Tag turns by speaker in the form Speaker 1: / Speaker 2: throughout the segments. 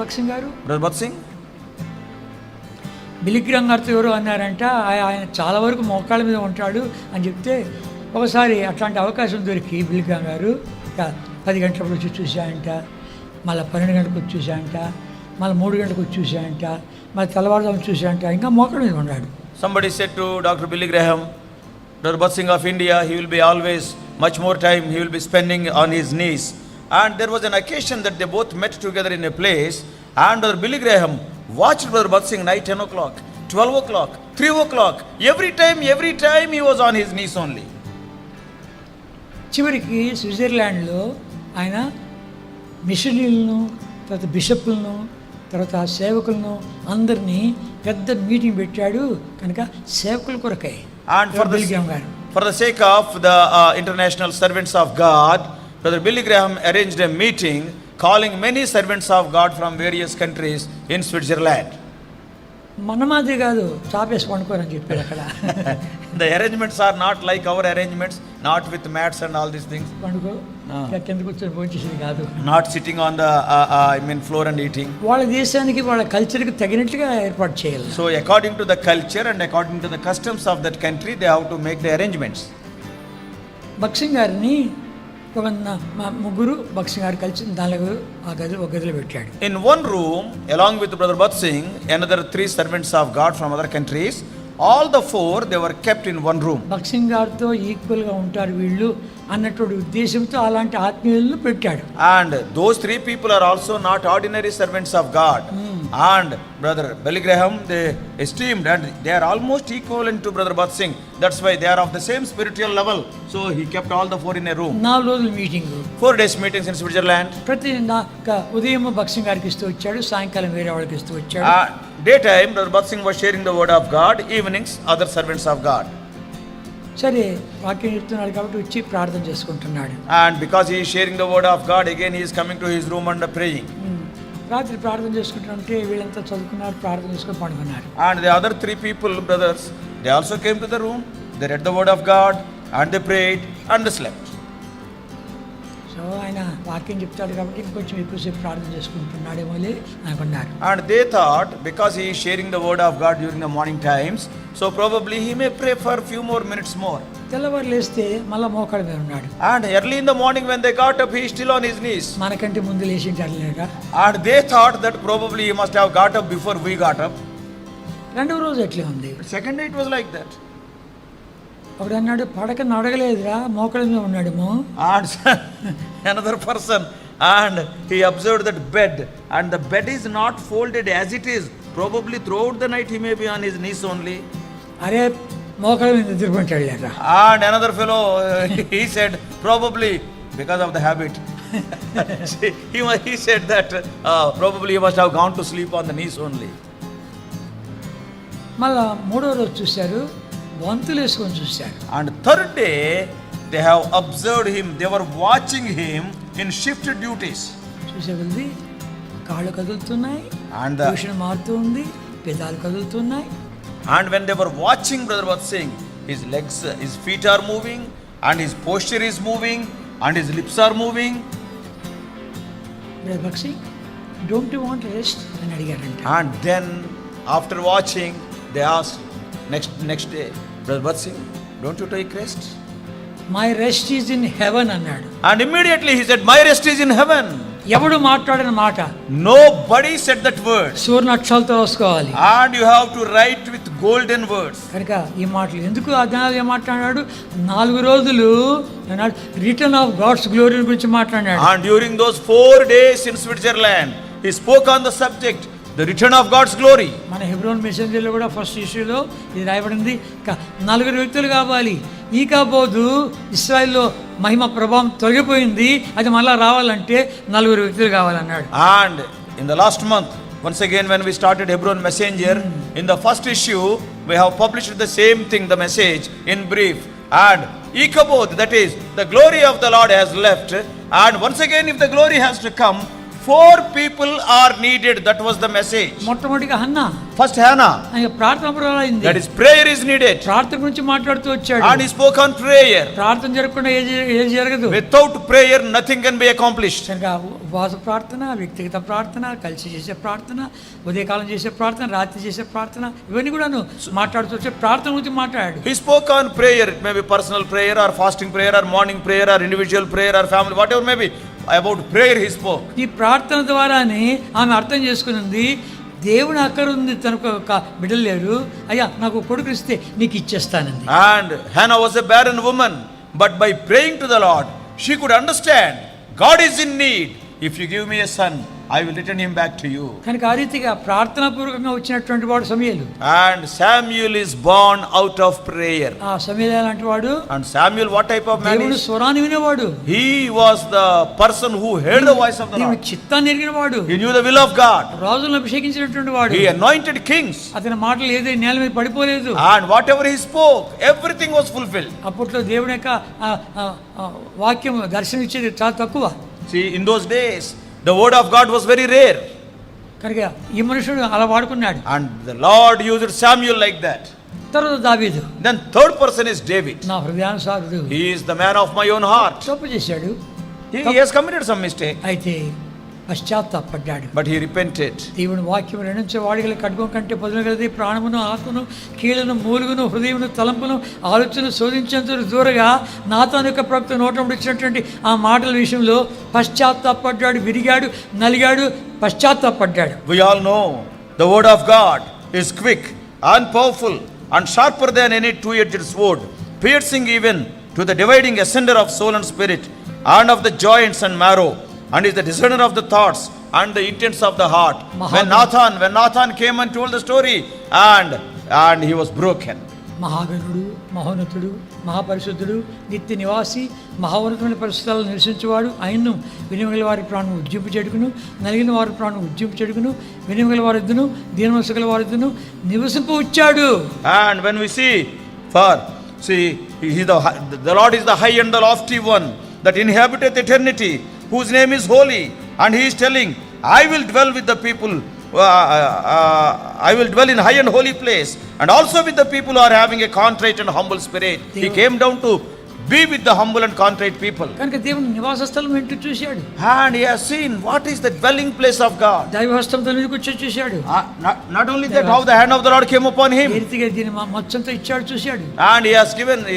Speaker 1: బక్సింగ్ గారు?
Speaker 2: Brother Batsing.
Speaker 1: బిలిగ్రామ్ గారితో ఎవరో అన్నారంట, ఆయన చాలా వరకు మోకాళ్ళ మీద ఉంటాడు అని చెప్తే, ఒకసారి అట్లాంటి అవకాశం దొరికి బిలిగ్రామ్ గారు 10 గంటలకు వచ్చి చూశాయంట, మళ్ళీ 12 గంటలకు వచ్చి చూశాయంట, మళ్ళీ 3 గంటలకు వచ్చి చూశాయంట, మళ్ళీ తెల్లవారుజాము చూశాయంట, ఇంకా మోకాళ్ళ మీద ఉన్నాడు.
Speaker 2: Somebody said to Dr. Billy Graham, Brother Batsing of India, he will be always much more time he will be spending on his knees. And there was an occasion that they both met together in a place, and Brother Billy Graham watched Brother Batsing night 10 o'clock, 12 o'clock, 3 o'clock. Every time he was on his knees only.
Speaker 1: చివరికి స్విట్జర్లాండ్లో ఆయన మిషనరీలను, తర్వాత బిషప్లను, తర్వాత సేవకులను అందరినీ పెద్ద meeting పెట్టాడు కనుక సేవకుల కొరకై.
Speaker 2: And for the sake of the international servants of God, Brother Billy Graham arranged a meeting calling many servants of God from various countries in Switzerland.
Speaker 1: మన మాదిరి కాదు, చాపేసి పండుకోరని చెప్పాడు అక్కడ.
Speaker 2: The arrangements are not like our arrangements, not with mats and all these things.
Speaker 1: పండుకో కింద కూర్చొని భోంచేసేది కాదు.
Speaker 2: Not sitting on the floor and eating.
Speaker 1: వాళ్ళ దేశానికి వాళ్ళ కల్చర్కి తగినట్లుగా ఏర్పాటు చేయాలి.
Speaker 2: So according to the culture and according to the customs of that country, they have to make the arrangements.
Speaker 1: బక్సింగ్ గారిని ముగ్గురు బక్సింగ్ గారు కలిసి ఒక గదిలో పెట్టాడు.
Speaker 2: In one room, along with Brother Batsing, another 3 servants of God from other countries, all the 4 they were kept in one room.
Speaker 1: బక్సింగ్ గారితో ఈక్వల్గా ఉంటారు వీళ్ళు అన్నటువంటి ఉద్దేశంతో అలాంటి ఆత్మీయులను పెట్టాడు.
Speaker 2: And those 3 people are also not ordinary servants of God. And Brother Billy Graham, they esteemed and they are almost equivalent to Brother Batsing. That's why they are of the same spiritual level. So he kept all the 4 in a room.
Speaker 1: 4 రోజుల meeting,
Speaker 2: 4 days meetings in Switzerland.
Speaker 1: ప్రతి ఉదయం బక్సింగ్ గారికి ఇస్తూ వచ్చాడు, సాయంకాలం వేరే వాళ్ళకి ఇస్తూ వచ్చాడు.
Speaker 2: Daytime Brother Batsing was sharing the word of God, evenings other servants of God.
Speaker 1: సరే వాక్యం చెప్తున్నాడు కాబట్టి వచ్చి ప్రార్థన చేసుకుంటున్నాడు.
Speaker 2: And because he is sharing the word of God, again he is coming to his room and praying.
Speaker 1: రాత్రి ప్రార్థన చేసుకుంటుంటే వీళ్ళంతా చదువుకున్నారు, ప్రార్థన చేసుకుని పడుకున్నారు.
Speaker 2: And the other 3 people, brothers, they also came to the room, they read the word of God and they prayed and they slept.
Speaker 1: So ఆయన వాక్యం చెప్తాడు కాబట్టి ఇంకొంచెం ఎక్కువసేపు ప్రార్థన చేసుకుంటున్నాడేమో అనుకున్నారు.
Speaker 2: And they thought because he is sharing the word of God during the morning times, so probably he may pray for a few more minutes more.
Speaker 1: తెల్లవారు లేస్తే మళ్ళా మోకాళ్ళ మీద ఉన్నాడు.
Speaker 2: And early in the morning when they got up, he is still on his knees.
Speaker 1: మనకంటే ముందు లేచింటారులేక.
Speaker 2: And they thought that probably he must have got up before we got up.
Speaker 1: రెండవ రోజు ఎట్లా ఉంది.
Speaker 2: Second day it was like that.
Speaker 1: ఒకడు అన్నాడు పడక నడగలేదురా, మోకాళ్ళ మీద ఉన్నాడేమో.
Speaker 2: And another person, and he observed that bed, and the bed is not folded as it is. Probably throughout the night he may be on his knees only.
Speaker 1: అరే మోకాళ్ళ మీద నిద్రపోతాడు లేక.
Speaker 2: And another fellow, he said probably because of the habit. he said that probably he must have gone to sleep on the knees only.
Speaker 1: మళ్ళా 3వ రోజు చూశారు, వంతులు వేసుకొని చూశారు.
Speaker 2: And third day they have observed him, they were watching him in shifted duties.
Speaker 1: చూసే వెళ్ళి కాళ్ళు కదులుతున్నాయి,
Speaker 2: And
Speaker 1: భూషణ మారుతూ ఉంది, పెదాలు కదులుతున్నాయి.
Speaker 2: And when they were watching Brother Batsing, his legs, his feet are moving, and his posture is moving, and his lips are moving.
Speaker 1: Brother Batsing, don't you want rest అని అడిగారంట.
Speaker 2: And then after watching, they asked next day, Brother Batsing, don't you take rest?
Speaker 1: My rest is in heaven అన్నాడు.
Speaker 2: And immediately he said, my rest is in heaven.
Speaker 1: ఎవడు మాట్లాడిన మాట,
Speaker 2: nobody said that word.
Speaker 1: సువర్ణ అక్షరాలతో రాసుకోవాలి.
Speaker 2: And you have to write with golden words.
Speaker 1: కనుక ఈ మాటలు ఎందుకు అదనాలు మాట్లాడాడు, 4 రోజులు రిటర్న్ ఆఫ్ గాడ్స్ గ్లోరీ గురించి మాట్లాడాడు.
Speaker 2: And during those 4 days in Switzerland, he spoke on the subject, the return of God's glory.
Speaker 1: మన హెబ్రోన్ మెసెంజర్లో కూడా ఫస్ట్ ఇష్యూలో ఇది రాయబడింది, 4 వ్యక్తులు కావాలి. ఈ కాబోదు ఇశ్రాయేల్లో మహిమ ప్రభావం తొలగిపోయింది, అది మళ్ళా రావాలంటే 4 వ్యక్తులు కావాలన్నాడు.
Speaker 2: And in the last month, once again when we started Hebron Messenger, in the first issue we have published the same thing, the message in brief. And Ikabod, that is the glory of the Lord has left, and once again if the glory has to come, 4 people are needed. That was the message.
Speaker 1: మొట్టమొదటిగా Hannah,
Speaker 2: First Hannah,
Speaker 1: ఆయన ప్రార్థన పరురాలైంది.
Speaker 2: that is prayer is needed.
Speaker 1: ప్రార్థన గురించి మాట్లాడుతూ వచ్చాడు.
Speaker 2: And he spoke on prayer.
Speaker 1: ప్రార్థన జరగకుండా ఏది జరగదు.
Speaker 2: Without prayer nothing can be accomplished.
Speaker 1: కనుక ఉపవాస ప్రార్థన, వ్యక్తిగత ప్రార్థన, కలిసి చేసే ప్రార్థన, ఉదయకాలం చేసే ప్రార్థన, రాత్రి చేసే ప్రార్థన, ఇవన్నీ కూడాను మాట్లాడుతూ వచ్చే ప్రార్థన గురించి మాట్లాడాడు.
Speaker 2: He spoke on prayer. It may be personal prayer or fasting prayer or morning prayer or individual prayer or family, whatever may be. About prayer he spoke.
Speaker 1: ఈ ప్రార్థన ద్వారానే ఆమె అర్థం చేసుకున్నది, దేవుని అక్కరుంది, తనకు ఒక బిడ్డలు లేరు, అయ్యా నాకు కొడుకు ఇస్తే నీకు ఇచ్చేస్తానంది.
Speaker 2: And Hannah was a barren woman, but by praying to the Lord she could understand God is in need. If you give me a son, I will return him back to you.
Speaker 1: కనుక ఆ రీతిగా ప్రార్థనాపూర్వకంగా వచ్చినటువంటి వాడు సమూయేలు.
Speaker 2: And Samuel is born out of prayer.
Speaker 1: ఆ సమూయేలు ఎలాంటి వాడు?
Speaker 2: And Samuel, what type of man
Speaker 1: దేవుని
Speaker 2: is?
Speaker 1: స్వరాన్ని వినేవాడు.
Speaker 2: He was the person who heard the voice of the
Speaker 1: దేవుని
Speaker 2: Lord.
Speaker 1: చిత్తాన్ని ఎరిగిన వాడు.
Speaker 2: He knew the will of God.
Speaker 1: రాజులను అభిషేకించినటువంటి వాడు.
Speaker 2: He anointed kings.
Speaker 1: అతని మాటలు ఏదో నేల మీద పడిపోలేదు.
Speaker 2: And whatever he spoke, everything was fulfilled.
Speaker 1: అప్పట్లో దేవుని యొక్క వాక్యం దర్శనం ఇచ్చేది చాలా తక్కువ.
Speaker 2: See, in those days the word of God was very rare.
Speaker 1: కనుక ఈ మనుషుడు అలా వాడుకున్నాడు.
Speaker 2: And the Lord used Samuel like that.
Speaker 1: తర్వాత దావీదు.
Speaker 2: Then third person is David.
Speaker 1: నా హృదయానుసారుడు.
Speaker 2: He is the man of my own heart.
Speaker 1: తప్పు చేశాడు.
Speaker 2: He has committed some mistake,
Speaker 1: అయితే పశ్చాత్తాపడ్డాడు.
Speaker 2: but he repented.
Speaker 1: దేవుని వాక్యం రెండించే వాడిగల ఖడ్గం కంటే పదునగలది, ప్రాణమును ఆత్మను కీళ్ళను మూలుగును హృదయమును తలంపును ఆలోచన శోధించేంత దూరగా నాతాను యొక్క ప్రవక్త నోట ఇచ్చినటువంటి ఆ మాటల విషయంలో పశ్చాత్తాపడ్డాడు, విరిగాడు, నలిగాడు, పశ్చాత్తాపడ్డాడు.
Speaker 2: We all know the word of God is quick and powerful and sharper than any two-edged sword, piercing even to the dividing asunder of soul and spirit, and of the joints and marrow, and is the discerner of the thoughts and the intents of the heart. When Nathan came and told the story, and he was broken.
Speaker 1: మహాగణుడు, మహోన్నతుడు, మహాపరిశుద్ధుడు, నిత్య నివాసి, మహోన్నతమైన పరిస్థితుల్లో నివసించేవాడు, ఆయన్ను వినియోగల వారి ప్రాణం ఉజ్జింపు చెడుకును, నలిగిన వారి ప్రాణం ఉజ్జింపు చెడుకును, వినియోగల వారిద్దును, దీనమనసుగల వారిద్దును నివసింపు వచ్చాడు.
Speaker 2: And when we see, the Lord is the high and the lofty one that inhabiteth eternity, whose name is holy, and he is telling, I will dwell with the people, I will dwell in high and holy place, and also with the people who are having a contrite and humble spirit. He came down to be with the humble and contrite people.
Speaker 1: కనుక దేవుని నివాస స్థలం ఏంటో చూశాడు.
Speaker 2: And he has seen what is the dwelling place of God.
Speaker 1: దైవహస్తంతో మీదకి వచ్చి చూశాడు.
Speaker 2: Not only that, how the hand of the Lord came upon him.
Speaker 1: ఏ రీతిగా దీని మచ్చంతో ఇచ్చాడు చూశాడు.
Speaker 2: And he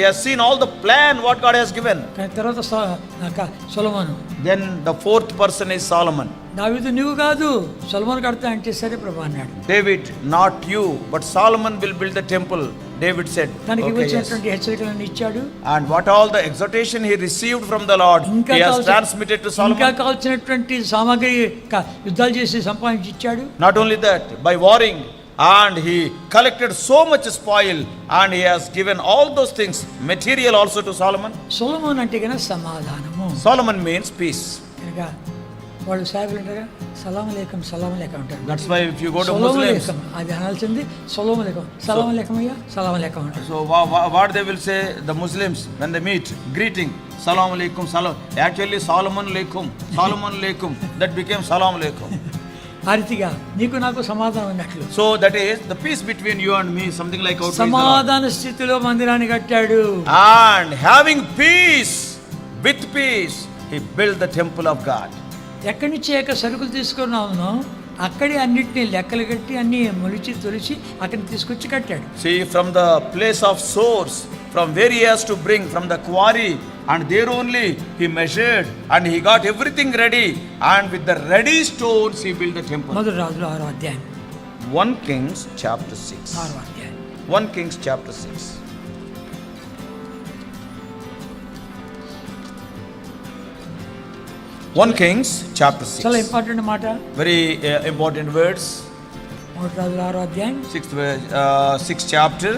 Speaker 2: has seen all the plan what God has given.
Speaker 1: కానీ తర్వాత సొలొమోను.
Speaker 2: Then the fourth person is Solomon.
Speaker 1: దావీదు నువ్వు కాదు, సొలొమోను కడతా అంటే సరే ప్రభు అన్నాడు.
Speaker 2: David, not you, but Solomon will build the temple. David said,
Speaker 1: తనకి
Speaker 2: okay, yes.
Speaker 1: వచ్చినటువంటి హెచ్చరికలను ఇచ్చాడు.
Speaker 2: And what all the exhortation he received from the Lord, he has transmitted to Solomon.
Speaker 1: ఇంకా కావాల్సినటువంటి సామాగ్రి యుద్ధాలు చేసి సంపాదించి ఇచ్చాడు.
Speaker 2: Not only that, by warring, and he collected so much spoil, and he has given all those things, material also to Solomon.
Speaker 1: సొలొమోను అంటే కనుక సమాధానము.
Speaker 2: Solomon means peace.
Speaker 1: కనుక వాళ్ళు సాగులు ఉంటారా, సలామలేకం సలామలేకం అంటారు.
Speaker 2: That's why if you go to Muslims,
Speaker 1: అది అనాల్సింది సొలొమోలేకం, సలామలేకం అయ్యా, సలామలేకం అంటారు.
Speaker 2: so what they will say, the Muslims when they meet, greeting, salam alaikum, salam. Actually Solomon alaikum, that became salam alaikum.
Speaker 1: ఆ రీతిగా నీకు నాకు సమాధానం ఉన్నట్లు.
Speaker 2: So that is the peace between you and me, something like out.
Speaker 1: సమాధాన స్థితిలో మందిరాన్ని కట్టాడు.
Speaker 2: And having peace, with peace he built the temple of God.
Speaker 1: ఎక్కడి నుంచి సరుకులు తీసుకున్నావునో అక్కడే అన్నిటినీ లెక్కలు కట్టి అన్ని మొలిచి తొలిచి అక్కడిని తీసుకొచ్చి కట్టాడు.
Speaker 2: See, from the place of source, from where he has to bring, from the quarry, and there only he measured and he got everything ready, and with the ready stones he built the temple.
Speaker 1: మొదటి రాజులు 6వ అధ్యాయం.
Speaker 2: 1 Kings chapter 6.
Speaker 1: 6వ అధ్యాయం.
Speaker 2: 1 Kings chapter 6. 1 Kings chapter 6.
Speaker 1: చాలా important మాట.
Speaker 2: Very important words.
Speaker 1: మొదటి రాజులు 6వ అధ్యాయం
Speaker 2: 6th chapter,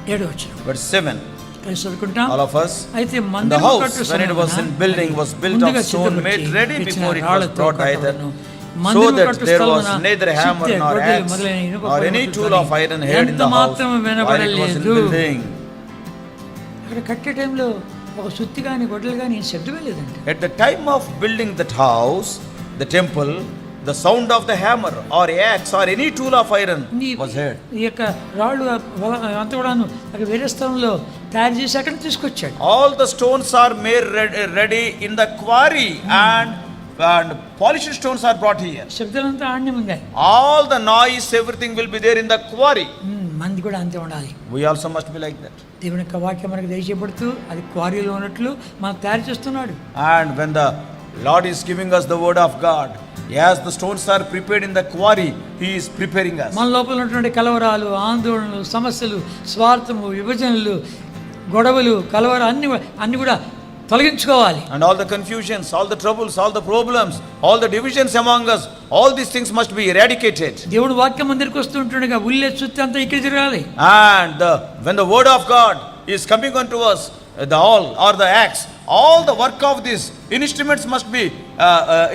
Speaker 1: 7వ వచనం.
Speaker 2: verse 7.
Speaker 1: కలిసి చదువుకుంటాం.
Speaker 2: All of us.
Speaker 1: అయితే
Speaker 2: The
Speaker 1: మందిరం
Speaker 2: house,
Speaker 1: కట్టు
Speaker 2: when it was in building, was built of stone, made ready before it was brought either, so that there was neither hammer nor axe or any tool of iron heard in the house while it was in building.
Speaker 1: అక్కడ కట్టే టైంలో ఒక సుత్తి కానీ గొడ్డలు కానీ ఏం శబ్దమే లేదంట.
Speaker 2: At the time of building that house, the temple, the sound of the hammer or axe or any tool of iron was heard.
Speaker 1: ఈ యొక్క రాళ్ళు అంతా కూడాను అక్కడ వేరే స్థలంలో తయారు చేసి అక్కడ తీసుకొచ్చాడు.
Speaker 2: All the stones are made ready in the quarry and polished stones are brought here.
Speaker 1: శబ్దాలంతా ఆడనే ఉన్నాయి.
Speaker 2: All the noise, everything will be there in the quarry.
Speaker 1: మంది కూడా అంతే ఉండాలి.
Speaker 2: We also must be like that.
Speaker 1: దేవుని యొక్క వాక్యం మనకు దయచేయబడుతూ అది క్వారీలో ఉన్నట్లు మనకు తయారు చేస్తున్నాడు.
Speaker 2: And when the Lord is giving us the word of God, as the stones are prepared in the quarry, He is preparing us.
Speaker 1: మన లోపల ఉన్నటువంటి కలవరాలు, ఆందోళనలు, సమస్యలు, స్వార్థము, విభజనలు, గొడవలు, కలవరాలు అన్ని కూడా తొలగించుకోవాలి.
Speaker 2: And all the confusions, all the troubles, all the problems, all the divisions among us, all these things must be eradicated.
Speaker 1: దేవుడు వాక్యం అందరికి వస్తుంటుండగా ఉల్లే చుట్టూ అంతా ఇక్కడ తిరగాలి.
Speaker 2: And when the word of God is coming unto us, the awl or the axe, all the work of these instruments must be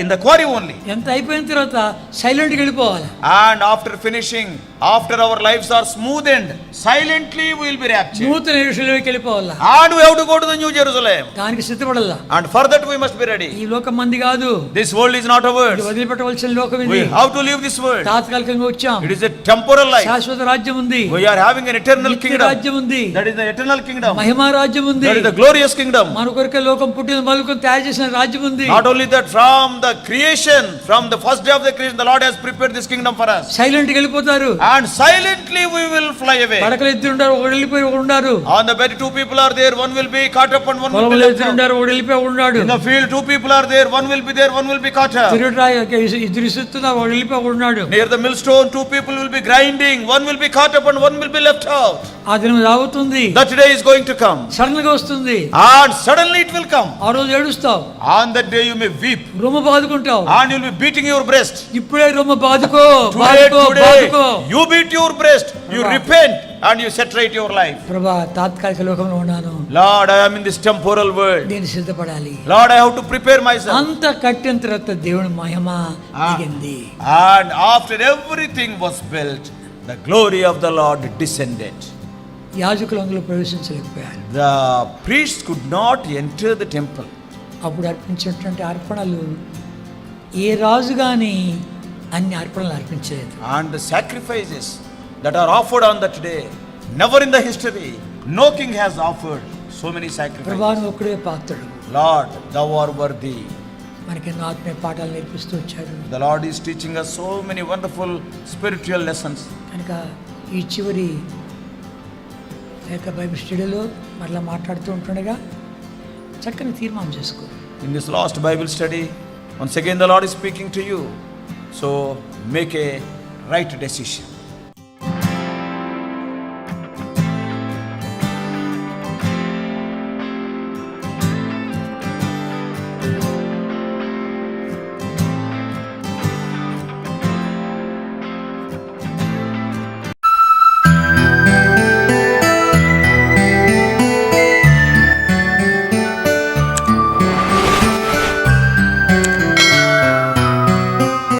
Speaker 2: in the quarry only.
Speaker 1: ఎంత అయిపోయిన తర్వాత సైలెంట్గా వెళ్ళిపోవాలి.
Speaker 2: And after finishing, after our lives are smoothened, silently we will be raptured.
Speaker 1: నూతన యెరూషలేముకి వెళ్ళిపోవాలా.
Speaker 2: And we have to go to the New Jerusalem.
Speaker 1: దానికి సిద్ధపడాలా.
Speaker 2: And for that we must be ready.
Speaker 1: ఈ లోకం మంది కాదు.
Speaker 2: This world is not ours.
Speaker 1: ఇది వదిలిపెట్టవలసిన లోకం ఇది.
Speaker 2: We have to leave this world.
Speaker 1: తాత్కాలికంగా వచ్చాం.
Speaker 2: It is a temporal life.
Speaker 1: శాశ్వత రాజ్యం ఉంది.
Speaker 2: We are having an eternal kingdom.
Speaker 1: రాజ్యం ఉంది.
Speaker 2: That is the eternal kingdom.
Speaker 1: మహిమా రాజ్యం ఉంది.
Speaker 2: That is the glorious kingdom.
Speaker 1: మన కొరకే లోకం పుట్టిన మలుకుని తయారు చేసిన రాజ్యం ఉంది.
Speaker 2: Not only that, from the creation, from the first day of the creation, the Lord has prepared this kingdom for us.
Speaker 1: సైలెంట్గా వెళ్ళిపోతారు.
Speaker 2: And silently we will fly away.
Speaker 1: పడకలు ఇద్దరు ఉంటారు, ఒకడు వెళ్ళిపోయి ఒకడు ఉన్నారు.
Speaker 2: On the bed, two people are there, one will be caught up and one will be
Speaker 1: పొలంలో
Speaker 2: left
Speaker 1: ఇద్దరు
Speaker 2: out.
Speaker 1: ఉంటారు, ఒకడు వెళ్ళిపోయి ఉన్నాడు.
Speaker 2: In the field, two people are there, one will be there, one will be caught up.
Speaker 1: ఇద్దరు ఇస్తున్నారు, ఒకడు వెళ్ళిపోయి ఒకడు ఉన్నాడు.
Speaker 2: Near the millstone, two people will be grinding, one will be caught up and one will be left out.
Speaker 1: ఆ దినం రాబోతుంది.
Speaker 2: That day is going to come.
Speaker 1: Sudden గా వస్తుంది.
Speaker 2: And suddenly it will come.
Speaker 1: ఆ రోజు ఏడుస్తావు.
Speaker 2: On that day you may weep.
Speaker 1: రొమ్ము బాదుకుంటావు.
Speaker 2: And you will be beating your breast.
Speaker 1: ఇప్పుడే రొమ్ము బాదుకో.
Speaker 2: Today you beat your breast. You repent and you set right your life.
Speaker 1: ప్రభా, తాత్కాలిక లోకంలో ఉన్నాను.
Speaker 2: Lord, I am in this temporal world.
Speaker 1: నేను సిద్ధపడాలి.
Speaker 2: Lord, I have to prepare myself.
Speaker 1: అంత కట్టిన తర్వాత దేవుని మహిమ దిగింది.
Speaker 2: And after everything was built, the glory of the Lord descended.
Speaker 1: యాజకులు అందులో ప్రవేశించలేకపోయారు.
Speaker 2: The priests could not enter the temple.
Speaker 1: అప్పుడు అర్పించినటువంటి అర్పణలు ఏ రాజు కానీ అన్ని అర్పణలు అర్పించలేదు.
Speaker 2: And the sacrifices that are offered on that day, never in the history, no king has offered so many sacrifices.
Speaker 1: ప్రభాను ఒక్కడే పాత్రుడు.
Speaker 2: Lord, thou art worthy.
Speaker 1: మనకెన్నో ఆత్మీయ పాఠాలు నేర్పిస్తూ వచ్చారు.
Speaker 2: The Lord is teaching us so many wonderful spiritual lessons.
Speaker 1: కనుక ఈ చివరి Bible స్టడీలో మరలా మాట్లాడుతూ ఉంటుండగా చక్కని తీర్మానం చేసుకో.
Speaker 2: In this last Bible study, once again the Lord is speaking to you. So make a right decision.